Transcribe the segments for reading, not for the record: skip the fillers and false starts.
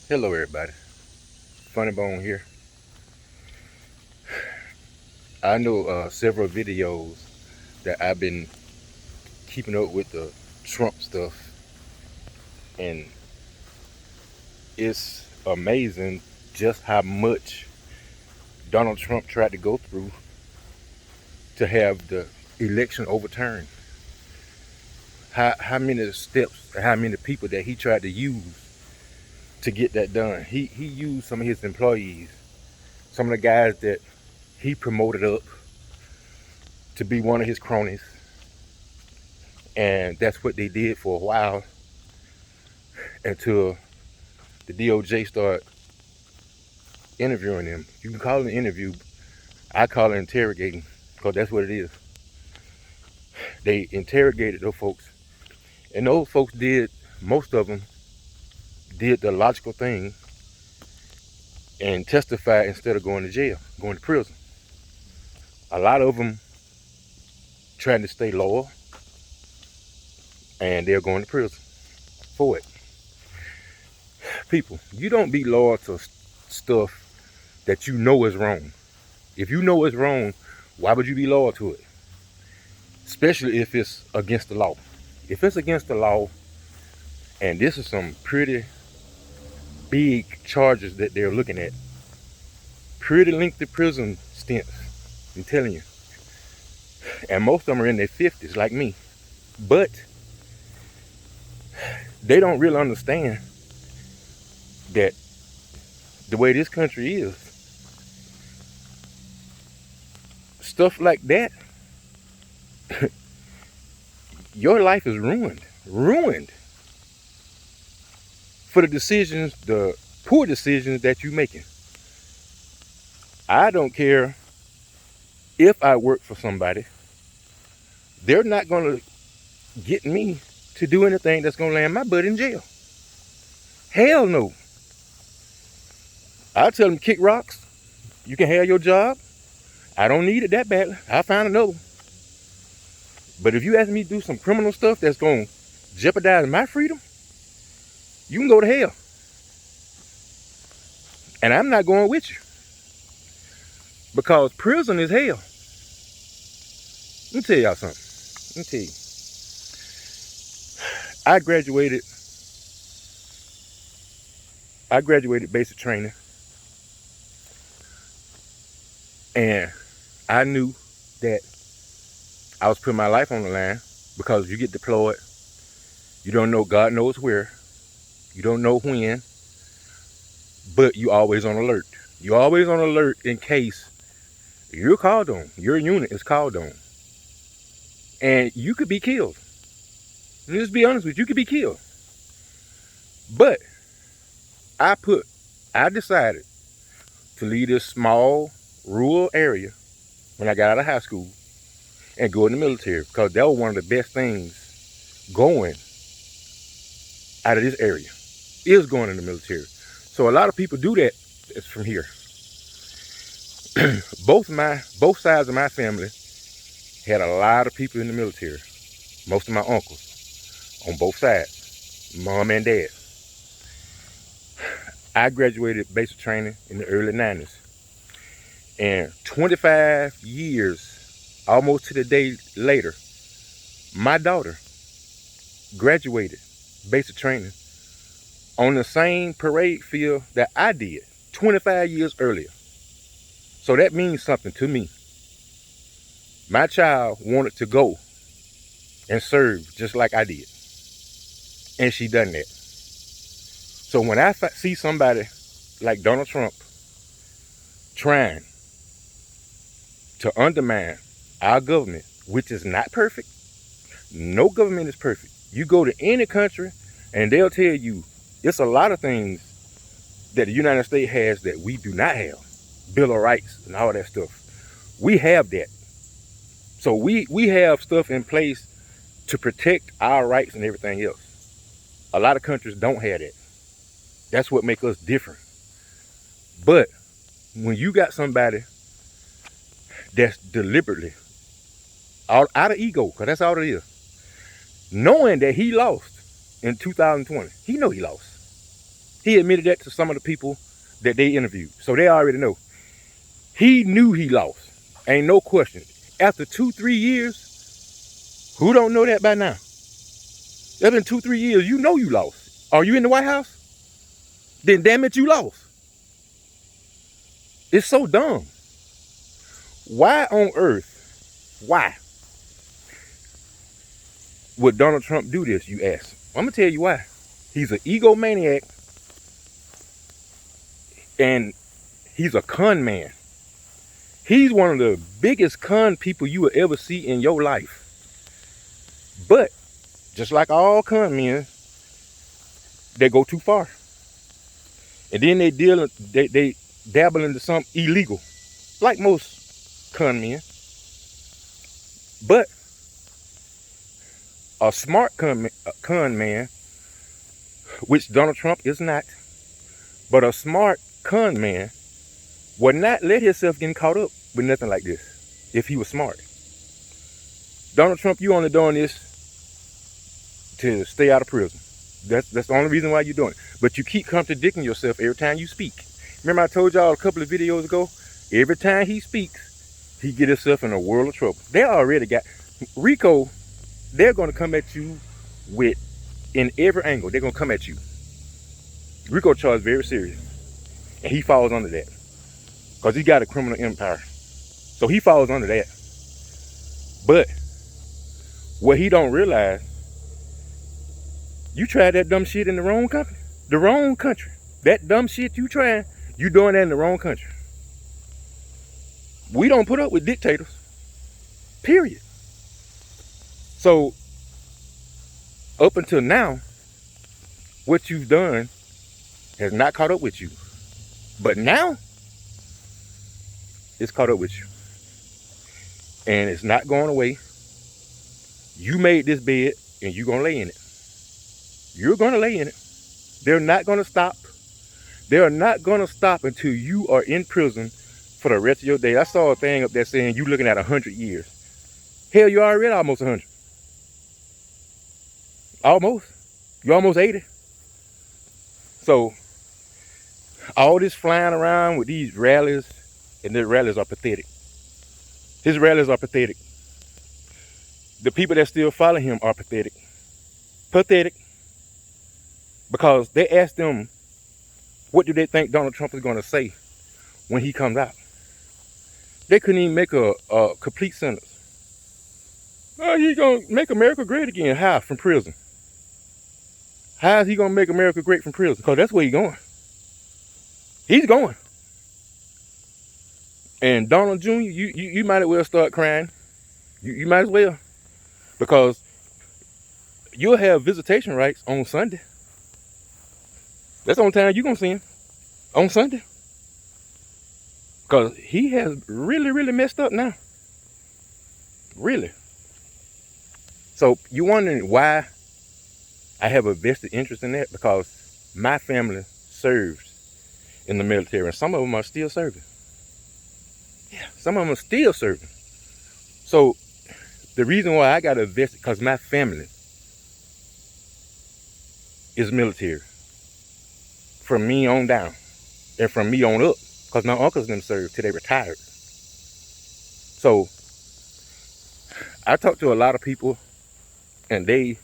Hello, everybody. Funny Bone here. I know several videos that I've been keeping up with the Trump stuff, and it's amazing just how much Donald Trump tried to go through to have the election overturned. How many steps, how many people that he tried to use to get that done. He used some of his employees, some of the guys that he promoted up to be one of his cronies, and that's what they did for a while until the DOJ started interviewing him. You can call it an interview. I call it interrogating because that's what it is. They interrogated those folks, and those folks did, most of them did the logical thing and testified instead of going to jail, going to prison. A lot of them trying to stay loyal, and they're going to prison for it. People, you don't be loyal to stuff that you know is wrong. If you know it's wrong, why would you be loyal to it? Especially if it's against the law. If it's against the law, and this is some pretty big charges that they're looking at, pretty lengthy prison stints, I'm telling you. And most of them are in their 50s, like me. But they don't really understand that the way this country is, stuff like that, your life is ruined. Ruined for the decisions, the poor decisions that you're making. I don't care if I work for somebody. They're not going to get me to do anything that's going to land my butt in jail. Hell no. I'll tell them, kick rocks. You can have your job. I don't need it that badly. I'll find another one. But if you ask me to do some criminal stuff that's going to jeopardize my freedom, you can go to hell. And I'm not going with you. Because prison is hell. Let me tell y'all something. Let me tell you. I graduated basic training. And I knew that I was putting my life on the line because you get deployed. You don't know, God knows where. You don't know when. But you always on alert. You're always on alert in case you're called on. Your unit is called on. And you could be killed. Let's just be honest with you, you could be killed. But I decided to leave this small rural area when I got out of high school and go in the military because that was one of the best things going out of this area is going in the military. So a lot of people do that. It's from here. both sides of my family had a lot of people in the military. Most of my uncles on both sides, mom and dad. I graduated basic training in the early 90s. And 25 years, almost to the day later, my daughter graduated basic training on the same parade field that I did 25 years earlier. So that means something to me. My child wanted to go and serve just like I did. And she done that. So when I see somebody like Donald Trump trying to undermine our government, which is not perfect, no government is perfect. You go to any country and they'll tell you it's a lot of things that the United States has that we do not have. Bill of Rights and all that stuff. We have that. So we have stuff in place to protect our rights and everything else. A lot of countries don't have that. That's what makes us different. But when you got somebody that's deliberately, out of ego, because that's all it is, knowing that he lost in 2020, he know he lost. He admitted that to some of the people that they interviewed. So they already know. He knew he lost. Ain't no question. After 2-3 years, who don't know that by now? It's been 2-3 years, you know you lost. Are you in the White House? Then damn it, you lost. It's so dumb. Why on earth, why would Donald Trump do this, you ask? I'm going to tell you why. He's an egomaniac and he's a con man. He's one of the biggest con people you will ever see in your life. But just like all con men, they go too far. And then they dabble into something illegal, like most con men. But a smart con man, which Donald Trump is not, but a smart con man would not let himself get caught up with nothing like this if he was smart. Donald Trump, you only doing this to stay out of prison. That's the only reason why you're doing it. But you keep contradicting yourself every time you speak. Remember I told y'all a couple of videos ago, every time he speaks, he get himself in a world of trouble. They already got, RICO, they're going to come at you with, in every angle, they're going to come at you. RICO charge very serious. And he falls under that. Because he got a criminal empire. So he falls under that. But what he don't realize, you tried that dumb shit in the wrong country. The wrong country. That dumb shit you trying, you doing that in the wrong country. We don't put up with dictators. Period. So, up until now, what you've done has not caught up with you. But now, it's caught up with you. And it's not going away. You made this bed and you're going to lay in it. You're going to lay in it. They're not going to stop. They are not going to stop until you are in prison for the rest of your day. I saw a thing up there saying you looking at 100 years. Hell, you already almost 100. Almost. You're almost 80. So, all this flying around with these rallies, and their rallies are pathetic. His rallies are pathetic. The people that still follow him are pathetic. Pathetic. Because they asked them, what do they think Donald Trump is going to say when he comes out? They couldn't even make a complete sentence. Oh, he's going to make America great again. How? From prison. How is he going to make America great from prison? Because that's where he's going. He's going. And Donald Jr., you might as well start crying. You might as well. Because you'll have visitation rights on Sunday. That's the only time you're going to see him. On Sunday. Because he has really, really messed up now. Really. So you're wondering why I have a vested interest in that? Because my family served in the military. And some of them are still serving. Yeah, some of them are still serving. So the reason why I got a vested, because my family is military. From me on down. And from me on up. Because my uncles didn't serve till they retired. So I talk to a lot of people, and they,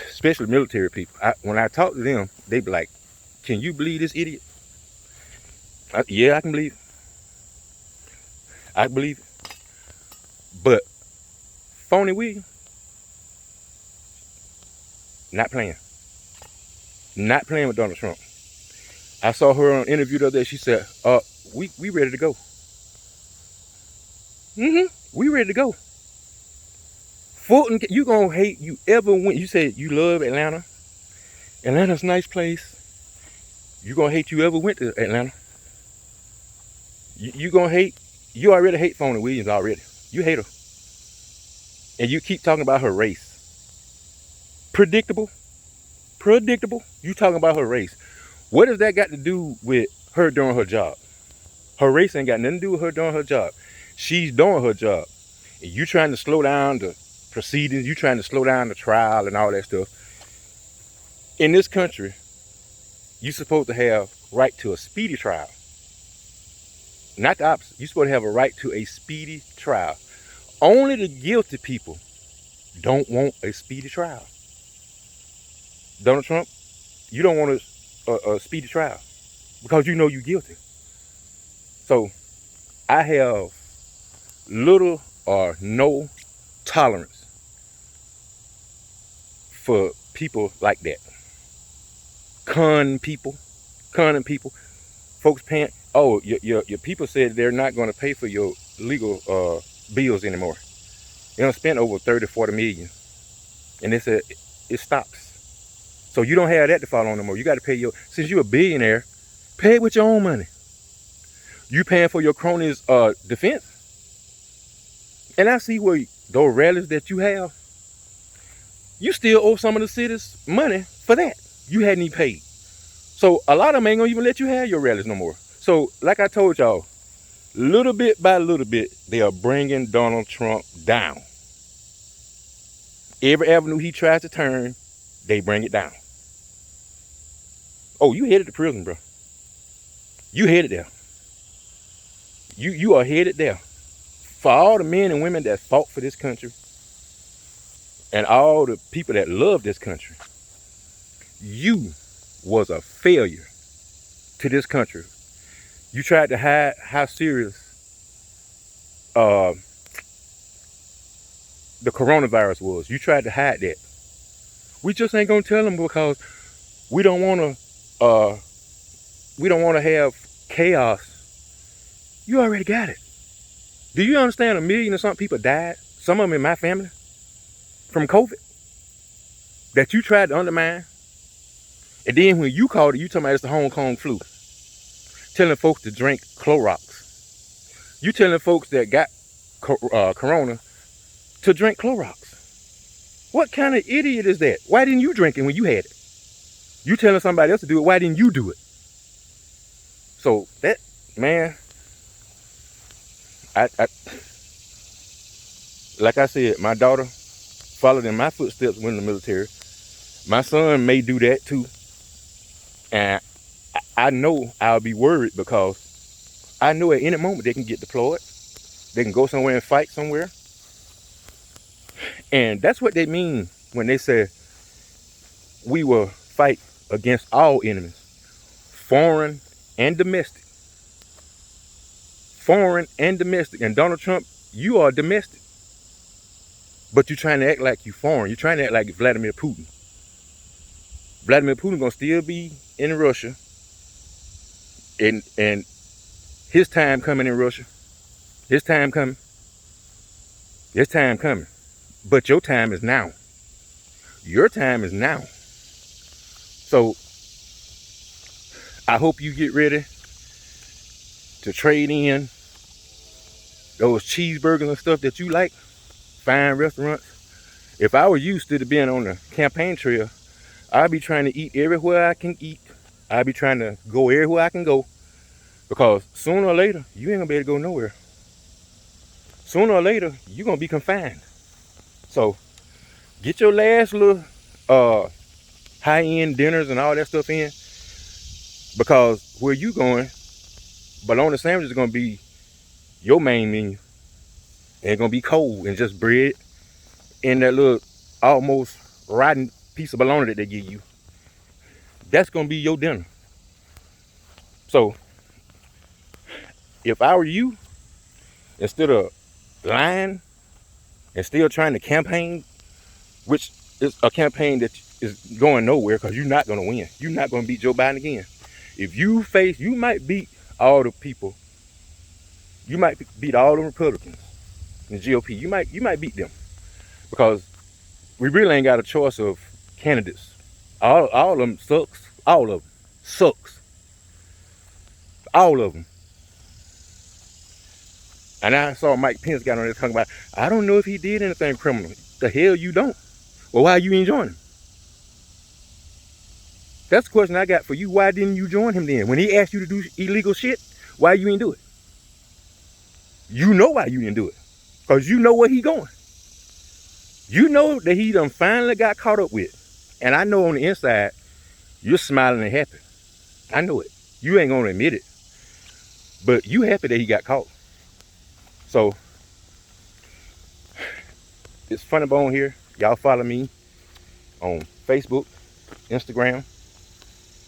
especially military people, when I talk to them, they be like, can you believe this idiot? Yeah, I can believe it. I believe it. But Phony Williams, not playing. Not playing with Donald Trump. I saw her on an interview the other day. She said, we ready to go. We ready to go. Fulton, you gonna hate you ever went. You said you love Atlanta. Atlanta's a nice place. You gonna hate you ever went to Atlanta. You gonna hate, you already hate Phony Williams already. You hate her. And you keep talking about her race. Predictable. You talking about her race. What does that got to do with her doing her job? Her race ain't got nothing to do with her doing her job. She's doing her job. And you trying to slow down the proceedings. You trying to slow down the trial and all that stuff. In this country, you're supposed to have right to a speedy trial. Not the opposite. You're supposed to have a right to a speedy trial. Only the guilty people don't want a speedy trial. Donald Trump, you don't want a speedy trial because you know you're guilty. So I have little or no tolerance for people like that. Conning people. Folks paying, oh, your people said they're not going to pay for your legal bills anymore. They don't spend over 30, 40 million. And they said it stops. So you don't have that to fall on no more. You got to pay since you're a billionaire, pay it with your own money. You paying for your cronies' defense. And I see where those rallies that you have, you still owe some of the cities money for that. You hadn't even paid. So a lot of them ain't gonna even let you have your rallies no more. So like I told y'all, little bit by little bit, they are bringing Donald Trump down. Every avenue he tries to turn, they bring it down. Oh, you headed to prison, bro. You headed there. You are headed there. For all the men and women that fought for this country and all the people that love this country, you was a failure to this country. You tried to hide how serious the coronavirus was. You tried to hide that. We just ain't gonna tell them because we don't want to have chaos. You already got it. Do you understand 1 million or something people died? Some of them in my family from COVID that you tried to undermine. And then when you called it, you talking about it's the Hong Kong flu. Telling folks to drink Clorox. You telling folks that got corona to drink Clorox. What kind of idiot is that? Why didn't you drink it when you had it? You telling somebody else to do it, why didn't you do it? So that, man, I like I said, my daughter followed in my footsteps when in the military. My son may do that too. And I know I'll be worried because I know at any moment they can get deployed. They can go somewhere and fight somewhere. And that's what they mean when they say we will fight against all enemies, foreign and domestic. Foreign and domestic. And Donald Trump, you are domestic. But you're trying to act like you foreign. You're trying to act like Vladimir Putin. Vladimir Putin gonna still be in Russia. And his time coming in Russia. His time coming. His time coming. But your time is now. Your time is now. So I hope you get ready to trade in those cheeseburgers and stuff that you like. Fine restaurants. If I were you instead of being on the campaign trail, I'd be trying to eat everywhere I can eat. I'd be trying to go everywhere I can go. Because sooner or later, you ain't gonna be able to go nowhere. Sooner or later, you're gonna be confined. So get your last little high-end dinners and all that stuff in. Because where you going, bologna sandwiches are gonna be your main menu. And it's gonna be cold and just bread and that little almost rotten piece of bologna that they give you. That's gonna be your dinner. So if I were you, instead of lying and still trying to campaign, which is a campaign that is going nowhere because you're not gonna win. You're not gonna beat Joe Biden again. If you might beat all the people. You might beat all the Republicans in the GOP. You might beat them because we really ain't got a choice of candidates. All of them sucks. All of them sucks. All of them. And I saw Mike Pence got on there talking about, I don't know if he did anything criminal. The hell you don't. Well, why you ain't join him? That's the question I got for you. Why didn't you join him then? When he asked you to do illegal shit, why you ain't do it? You know why you didn't do it. Because you know where he going. You know that he done finally got caught up with. And I know on the inside, you're smiling and happy. I know it. You ain't gonna admit it. But you happy that he got caught. So it's Funny Bone here. Y'all follow me on Facebook, Instagram,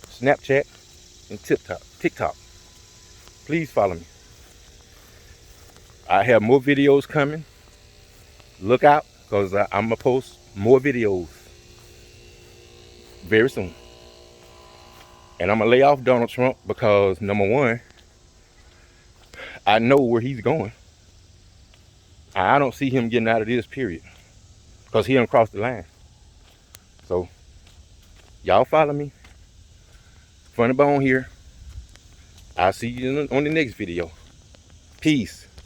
Snapchat, and TikTok. Please follow me. I have more videos coming. Look out, because I'm gonna post more videos very soon. And I'm gonna lay off Donald Trump because number one, I know where he's going. I don't see him getting out of this, period. Because he done crossed the line. So y'all follow me. Funny Bone here. I'll see you on the next video. Peace.